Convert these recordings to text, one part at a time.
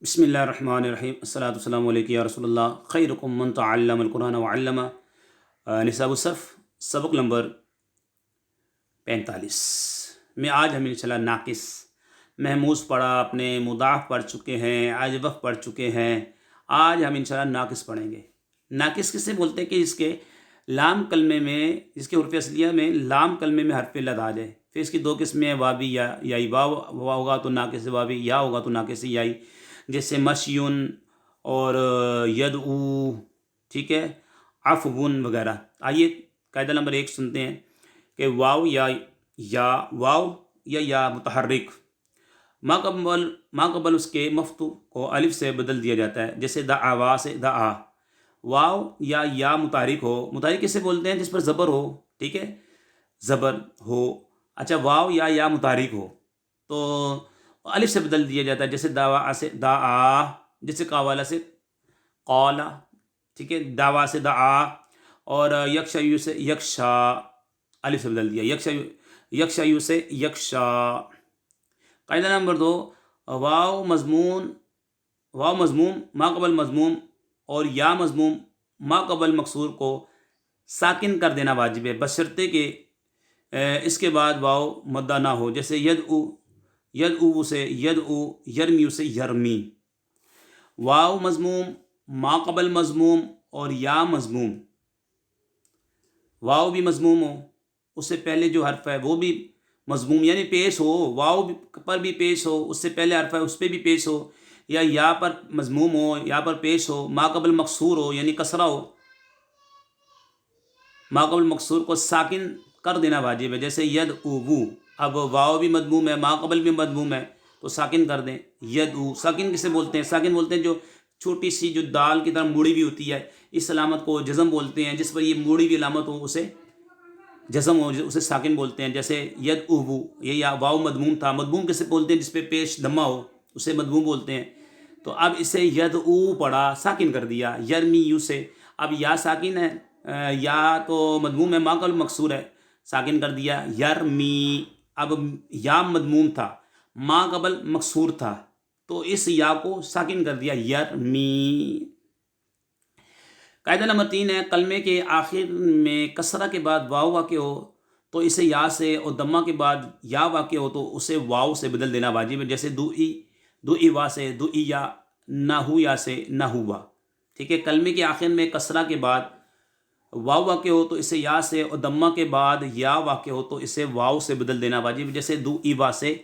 بسم اللہ الرحمن الرحیم الصلاۃ والسلام علیکم یا رسول اللہ خیرکم من تعلم القرآن وعلمہ۔ نصاب الصرف سبق نمبر 45 میں آج ہم انشاءاللہ ناقص محموز پڑھا، اپنے مضاف پڑھ چکے ہیں، اجوف پڑھ چکے ہیں۔ آج ہم انشاءاللہ ناقص پڑھیں گے۔ ناقص کسے بولتے ہیں کہ اس کے لام کلمے میں، اس کے حروف اصلیہ میں لام کلمے میں حرف علت آ جائے۔ پھر اس کی دو قسمیں ہیں، واوی یا یائی۔ واو ہوگا تو ناقص واوی، یا ہوگا تو ناقص یائی، جیسے مشیون اور یدعو، ٹھیک ہے، عفون وغیرہ۔ آئیے قاعدہ نمبر 1 سنتے ہیں کہ واو یا متحرک ما قبل اس کے مفتو کو الف سے بدل دیا جاتا ہے، جیسے دعوا سے دعا۔ واو یا متحرک ہو، متحرک کسے بولتے ہیں؟ جس پر زبر ہو، ٹھیک ہے، زبر ہو۔ اچھا، واو یا متحرک ہو تو الف سے بدل دیا جاتا ہے، جیسے دعوا سے دعا، جیسے قوالا سے قالا، ٹھیک ہے، دعوا سے دعا، اور یکشایو سے یکشا، الف سے بدل دیا، یکشایو سے یکشا۔ قاعدہ نمبر 2، واو مضموم ما قبل مضموم اور یا مضموم ما قبل مکسور کو ساکن کر دینا واجب ہے، بشرطے کہ اس کے بعد واو مدہ نہ ہو، جیسے یدعو سے یدعو، یرمیو سے یرمی۔ واو مضموم ما قبل مضموم اور یا مضموم، واو بھی مضموم ہو، اس سے پہلے جو حرف ہے وہ بھی مضموم یعنی پیش ہو، واو پر بھی پیش ہو، اس سے پہلے حرف ہے اس پہ بھی پیش ہو، یا پر مضموم ہو، یا پر پیش ہو، ما قبل مکسور ہو یعنی کسرہ ہو، ما قبل مکسور کو ساکن کر دینا واجب ہے، جیسے یدعو۔ اب واو بھی مضموم ہے، ما قبل بھی مضموم ہے، تو ساکن کر دیں، یدعو۔ ساکن کسے بولتے ہیں؟ ساکن بولتے ہیں جو چھوٹی سی جو دال کی طرح موڑی بھی ہوتی ہے، اس علامت کو جزم بولتے ہیں، جس پر یہ موڑی بھی علامت ہو اسے جزم ہو، اسے ساکن بولتے ہیں، جیسے یدعو۔ یہ یا واو مضموم تھا، مضموم کسے بولتے ہیں؟ جس پہ پیش دمہ ہو اسے مضموم بولتے ہیں۔ تو اب اسے یدعو پڑھا، ساکن کر دیا، یرمیو سے۔ اب یا ساکن ہے، یا تو مضموم ہے، ما قبل مکسور ہے، ساکن کر دیا، یرمی۔ اب یا مضموم تھا، ما قبل مکسور تھا، تو اس یا کو ساکن کر دیا، یرمی۔ قاعدہ نمبر 3 ہے، کلمے کے آخر میں کسرہ کے بعد واو واقع ہو تو اسے یا سے، اور دمہ کے بعد یا واقع ہو تو اسے واو سے بدل دینا واجب ہے، جیسے دعی وا سے دعیا، نہویا سے نہوا، ٹھیک ہے۔ کلمے کے آخر میں کسرہ کے بعد واو واقع ہو تو اسے یا سے، اور دمہ کے بعد یا واقع ہو تو اسے واو سے بدل دینا واجب ہے، جیسے دعیوا سے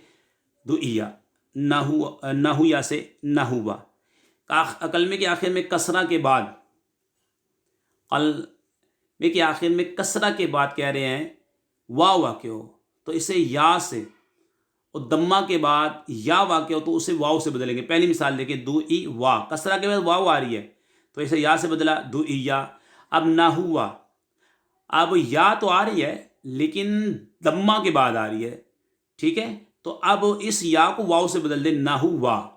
دعیا، نہویا سے نہوا۔ کلمے کے آخر میں کسرہ کے بعد، کسرہ کے بعد کہہ رہے ہیں واو واقع ہو تو اسے یا سے، اور دمہ کے بعد یا واقع ہو تو اسے واو سے بدلیں گے۔ پہلی مثال دیکھیں، دعی وا، کسرہ کے بعد واو آ رہی ہے تو اسے یا سے بدلا، دعیا۔ اب نہوا، اب یا تو آ رہی ہے لیکن دمہ کے بعد آ رہی ہے، ٹھیک ہے، تو اب اس یا کو واو سے بدل دیں، نہوا۔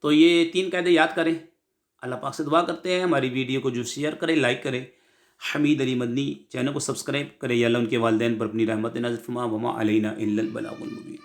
تو یہ 3 قاعدے یاد کریں۔ اللہ پاک سے دعا کرتے ہیں ہماری ویڈیو کو جو شیئر کرے، لائک کرے۔ حمید علی مدنی چینل کو سبسکرائب کرے، یا اللہ ان کے والدین پر اپنی رحمت نازل فرما، وما علینا الا البلاغ المبین۔